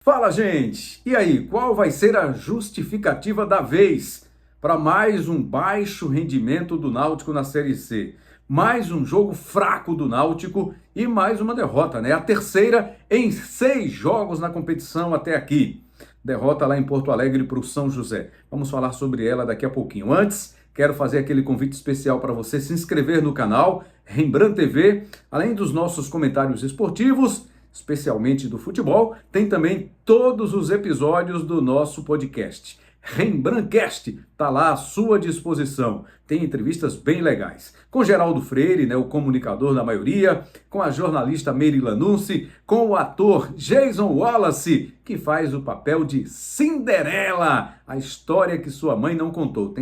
Fala, gente! E aí, qual vai ser a justificativa da vez para mais um baixo rendimento do Náutico na Série C? Mais um jogo fraco do Náutico e mais uma derrota, né? A terceira em 6 jogos na competição até aqui. Derrota lá em Porto Alegre para o São José. Vamos falar sobre ela daqui a pouquinho. Antes, quero fazer aquele convite especial para você se inscrever no canal Rembrandt TV, além dos nossos comentários esportivos, especialmente do futebol, tem também todos os episódios do nosso podcast. Rembrandtcast está lá à sua disposição. Tem entrevistas bem legais. Com Geraldo Freire, né, o comunicador da maioria, com a jornalista Meire Lanunci, com o ator Jason Wallace, que faz o papel de Cinderela, a história que sua mãe não contou.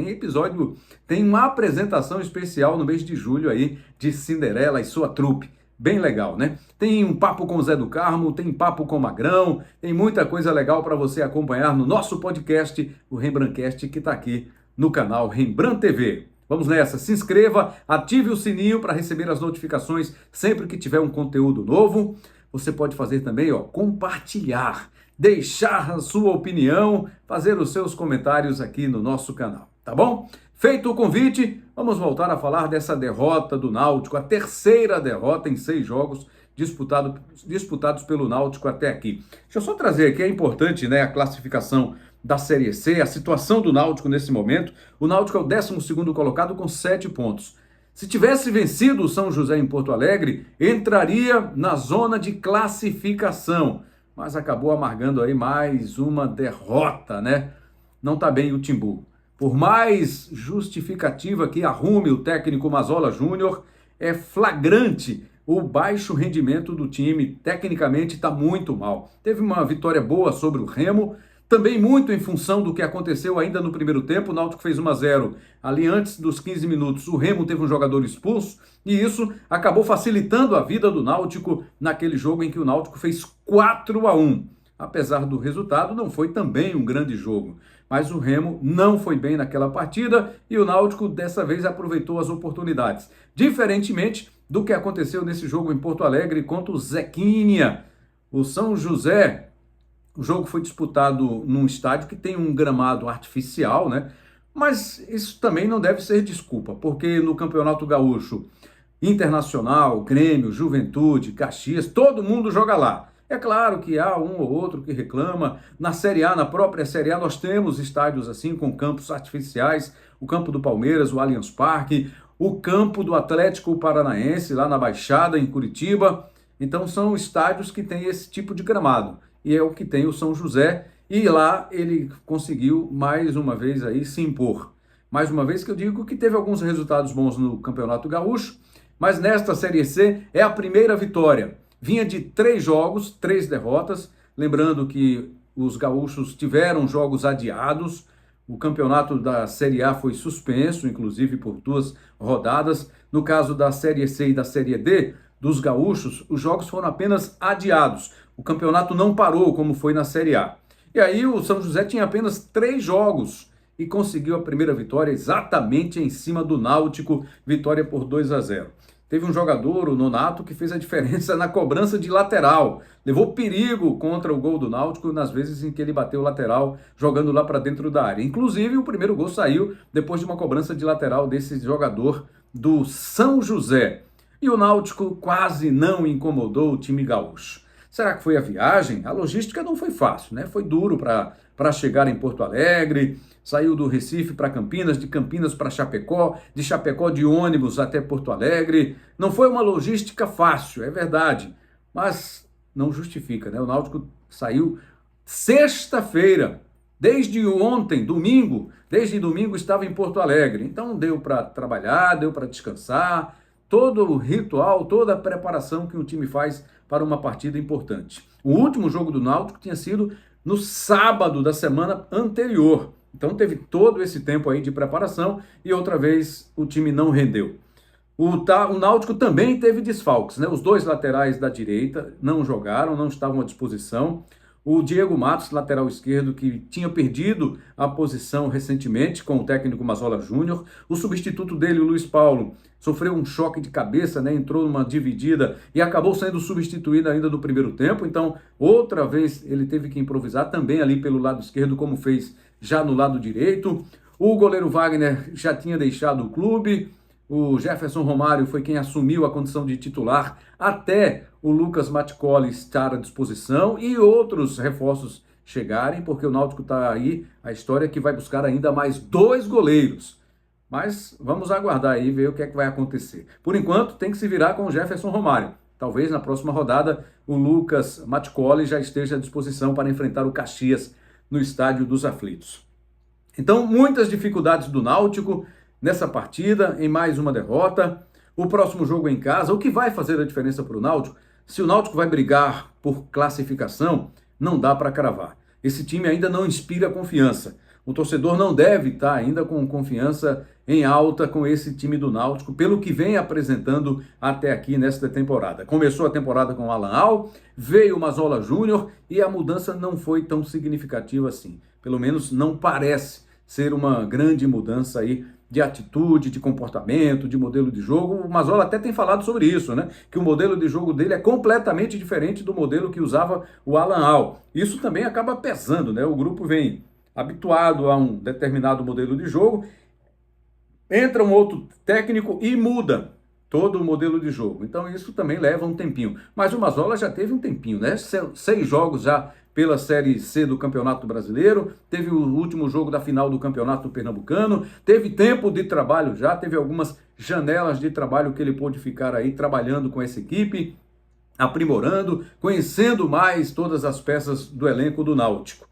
Tem uma apresentação especial no mês de julho aí de Cinderela e sua trupe. Bem legal, né? Tem um papo com o Zé do Carmo, tem papo com o Magrão, tem muita coisa legal para você acompanhar no nosso podcast, o Rembrandtcast, que está aqui no canal Rembrandt TV. Vamos nessa, se inscreva, ative o sininho para receber as notificações sempre que tiver um conteúdo novo. Você pode fazer também, compartilhar, deixar a sua opinião, fazer os seus comentários aqui no nosso canal, tá bom? Feito o convite, vamos voltar a falar dessa derrota do Náutico, a terceira derrota em 6 jogos disputados pelo Náutico até aqui. Deixa eu só trazer aqui, é importante, né, a classificação da Série C, a situação do Náutico nesse momento. O Náutico é o 12º colocado com 7 pontos. Se tivesse vencido o São José em Porto Alegre, entraria na zona de classificação, mas acabou amargando aí mais uma derrota, né? Não tá bem o Timbu. Por mais justificativa que arrume o técnico Mazzola Júnior, é flagrante o baixo rendimento do time. Tecnicamente está muito mal. Teve uma vitória boa sobre o Remo, também muito em função do que aconteceu ainda no primeiro tempo. O Náutico fez 1-0 ali antes dos 15 minutos. O Remo teve um jogador expulso e isso acabou facilitando a vida do Náutico naquele jogo em que o Náutico fez 4-1. Apesar do resultado, não foi também um grande jogo. Mas o Remo não foi bem naquela partida e o Náutico dessa vez aproveitou as oportunidades. Diferentemente do que aconteceu nesse jogo em Porto Alegre contra o Zequinha, o São José. O jogo foi disputado num estádio que tem um gramado artificial, né? Mas isso também não deve ser desculpa, porque no Campeonato Gaúcho, Internacional, Grêmio, Juventude, Caxias, todo mundo joga lá. É claro que há um ou outro que reclama. Na Série A, na própria Série A, nós temos estádios assim com campos artificiais, o campo do Palmeiras, o Allianz Parque, o campo do Atlético Paranaense, lá na Baixada, em Curitiba. Então são estádios que têm esse tipo de gramado. E é o que tem o São José, e lá ele conseguiu mais uma vez aí se impor. Mais uma vez que eu digo que teve alguns resultados bons no Campeonato Gaúcho, mas nesta Série C é a primeira vitória. Vinha de 3 jogos, 3 derrotas. Lembrando que os gaúchos tiveram jogos adiados. O campeonato da Série A foi suspenso, inclusive por 2 rodadas. No caso da Série C e da Série D, dos gaúchos, os jogos foram apenas adiados. O campeonato não parou, como foi na Série A. E aí o São José tinha apenas 3 jogos e conseguiu a primeira vitória exatamente em cima do Náutico, vitória por 2-0. Teve um jogador, o Nonato, que fez a diferença na cobrança de lateral. Levou perigo contra o gol do Náutico nas vezes em que ele bateu o lateral, jogando lá para dentro da área. Inclusive, o primeiro gol saiu depois de uma cobrança de lateral desse jogador do São José. E o Náutico quase não incomodou o time gaúcho. Será que foi a viagem? A logística não foi fácil, né? Foi duro para chegar em Porto Alegre. Saiu do Recife para Campinas, de Campinas para Chapecó, de Chapecó de ônibus até Porto Alegre. Não foi uma logística fácil, é verdade, mas não justifica, né? O Náutico saiu sexta-feira, desde ontem, desde domingo estava em Porto Alegre. Então deu para trabalhar, deu para descansar, todo o ritual, toda a preparação que um time faz para uma partida importante. O último jogo do Náutico tinha sido no sábado da semana anterior. Então teve todo esse tempo aí de preparação e outra vez o time não rendeu. O Náutico também teve desfalques, né? Os 2 laterais da direita não jogaram, não estavam à disposição. O Diego Matos, lateral esquerdo, que tinha perdido a posição recentemente com o técnico Mazzola Júnior. O substituto dele, o Luiz Paulo, sofreu um choque de cabeça, né? Entrou numa dividida e acabou sendo substituído ainda no primeiro tempo. Então, outra vez ele teve que improvisar também ali pelo lado esquerdo, como fez já no lado direito. O goleiro Wagner já tinha deixado o clube. O Jefferson Romário foi quem assumiu a condição de titular até o Lucas Matcoli estar à disposição e outros reforços chegarem, porque o Náutico está aí, a história é que vai buscar ainda mais 2 goleiros. Mas vamos aguardar aí e ver o que é que vai acontecer. Por enquanto, tem que se virar com o Jefferson Romário. Talvez na próxima rodada o Lucas Matcoli já esteja à disposição para enfrentar o Caxias no Estádio dos Aflitos. Então, muitas dificuldades do Náutico nessa partida, em mais uma derrota. O próximo jogo é em casa. O que vai fazer a diferença para o Náutico? Se o Náutico vai brigar por classificação, não dá para cravar. Esse time ainda não inspira confiança. O torcedor não deve estar ainda com confiança em alta com esse time do Náutico, pelo que vem apresentando até aqui nesta temporada. Começou a temporada com o Alan Al, veio o Mazola Júnior e a mudança não foi tão significativa assim. Pelo menos não parece ser uma grande mudança aí de atitude, de comportamento, de modelo de jogo. O Mazola até tem falado sobre isso, né? Que o modelo de jogo dele é completamente diferente do modelo que usava o Alan Al. Isso também acaba pesando, né? O grupo vem habituado a um determinado modelo de jogo, entra um outro técnico e muda todo o modelo de jogo. Então isso também leva um tempinho. Mas o Mazola já teve um tempinho, né? 6 jogos já pela Série C do Campeonato Brasileiro, teve o último jogo da final do Campeonato Pernambucano, teve tempo de trabalho já, teve algumas janelas de trabalho que ele pôde ficar aí trabalhando com essa equipe, aprimorando, conhecendo mais todas as peças do elenco do Náutico.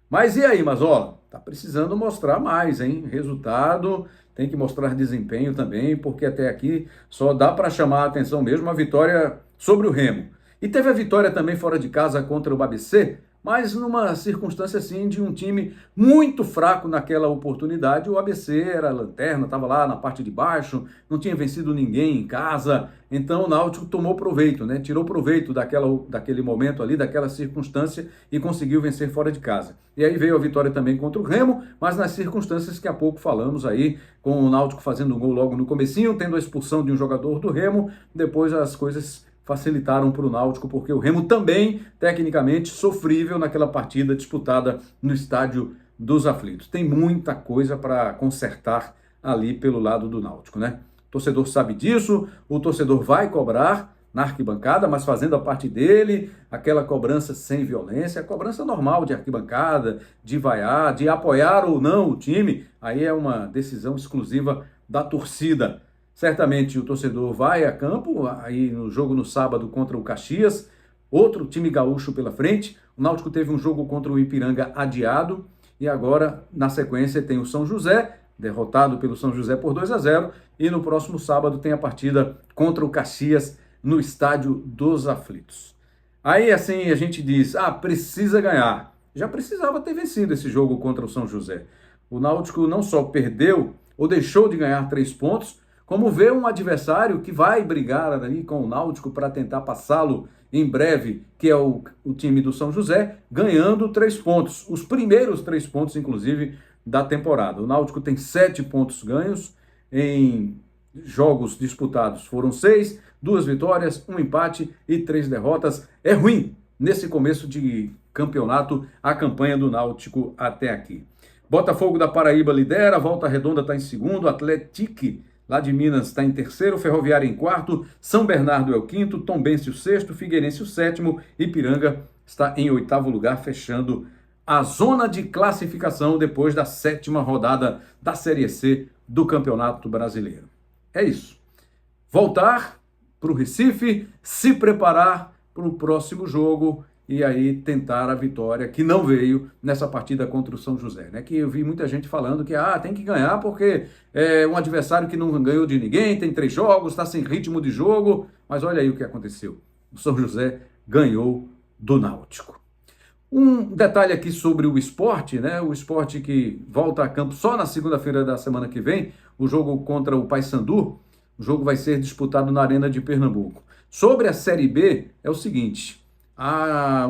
Mas e aí, Mazola? Tá precisando mostrar mais, hein? Resultado, tem que mostrar desempenho também, porque até aqui só dá para chamar a atenção mesmo a vitória sobre o Remo. E teve a vitória também fora de casa contra o ABC, mas numa circunstância assim de um time muito fraco naquela oportunidade. O ABC era a lanterna, estava lá na parte de baixo, não tinha vencido ninguém em casa, então o Náutico tomou proveito, né? Tirou proveito daquele momento ali, daquela circunstância e conseguiu vencer fora de casa. E aí veio a vitória também contra o Remo, mas nas circunstâncias que há pouco falamos aí, com o Náutico fazendo um gol logo no comecinho, tendo a expulsão de um jogador do Remo, depois as coisas facilitaram para o Náutico, porque o Remo também, tecnicamente, sofrível naquela partida disputada no Estádio dos Aflitos. Tem muita coisa para consertar ali pelo lado do Náutico, né? O torcedor sabe disso, o torcedor vai cobrar na arquibancada, mas fazendo a parte dele, aquela cobrança sem violência, a cobrança normal de arquibancada, de vaiar, de apoiar ou não o time, aí é uma decisão exclusiva da torcida. Certamente o torcedor vai a campo, aí no jogo no sábado contra o Caxias, outro time gaúcho pela frente. O Náutico teve um jogo contra o Ipiranga adiado e agora, na sequência, tem o São José, derrotado pelo São José por 2-0, e no próximo sábado tem a partida contra o Caxias no Estádio dos Aflitos. Aí assim a gente diz, precisa ganhar. Já precisava ter vencido esse jogo contra o São José. O Náutico não só perdeu ou deixou de ganhar 3 pontos, como vê um adversário que vai brigar ali com o Náutico para tentar passá-lo em breve, que é o time do São José, ganhando 3 pontos. Os primeiros 3 pontos, inclusive, da temporada. O Náutico tem 7 pontos ganhos em jogos disputados. Foram 6, 2 vitórias, 1 empate e 3 derrotas. É ruim nesse começo de campeonato a campanha do Náutico até aqui. Botafogo da Paraíba lidera, Volta Redonda está em segundo, Atlético lá de Minas está em terceiro, Ferroviária em quarto, São Bernardo é o quinto, Tombense o sexto, Figueirense o sétimo, Ipiranga está em 8º lugar, fechando a zona de classificação depois da 7ª rodada da Série C do Campeonato Brasileiro. É isso. Voltar para o Recife, se preparar para o próximo jogo e aí tentar a vitória, que não veio nessa partida contra o São José, né? Que eu vi muita gente falando que tem que ganhar porque é um adversário que não ganhou de ninguém, tem 3 jogos, está sem ritmo de jogo, mas olha aí o que aconteceu. O São José ganhou do Náutico. Um detalhe aqui sobre o Sport, né? O Sport que volta a campo só na segunda-feira da semana que vem, o jogo contra o Paysandu, o jogo vai ser disputado na Arena de Pernambuco. Sobre a Série B, é o seguinte,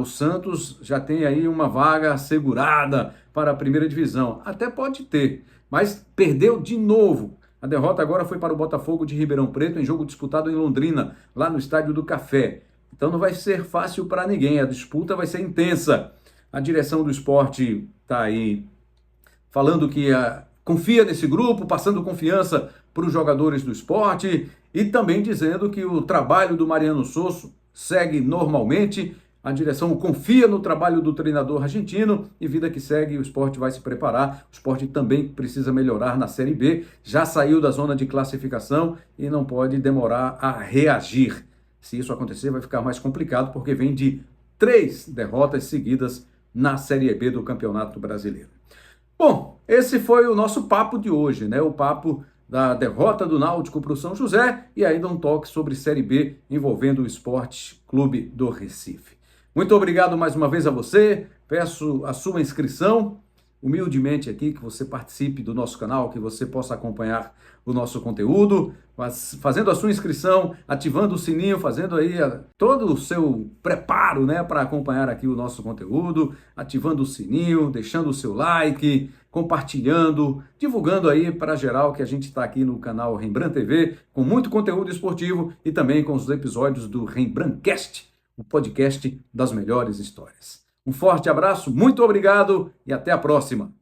o Santos já tem aí uma vaga assegurada para a primeira divisão. Até pode ter, mas perdeu de novo A derrota agora foi para o Botafogo de Ribeirão Preto em jogo disputado em Londrina, lá no Estádio do Café. Então não vai ser fácil para ninguém, a disputa vai ser intensa. A direção do esporte está aí falando que confia nesse grupo, passando confiança para os jogadores do esporte e também dizendo que o trabalho do Mariano Sosso segue normalmente. A direção confia no trabalho do treinador argentino e vida que segue, o esporte vai se preparar. O esporte também precisa melhorar na Série B, já saiu da zona de classificação e não pode demorar a reagir. Se isso acontecer, vai ficar mais complicado, porque vem de 3 derrotas seguidas na Série B do Campeonato Brasileiro. Bom, esse foi o nosso papo de hoje, né? O papo da derrota do Náutico para o São José e ainda um toque sobre Série B envolvendo o Esporte Clube do Recife. Muito obrigado mais uma vez a você, peço a sua inscrição, humildemente aqui, que você participe do nosso canal, que você possa acompanhar o nosso conteúdo, fazendo a sua inscrição, ativando o sininho, fazendo aí todo o seu preparo, né, para acompanhar aqui o nosso conteúdo, ativando o sininho, deixando o seu like, compartilhando, divulgando aí para geral que a gente está aqui no canal Rembrandt TV, com muito conteúdo esportivo e também com os episódios do Rembrandtcast, o podcast das melhores histórias. Um forte abraço, muito obrigado e até a próxima!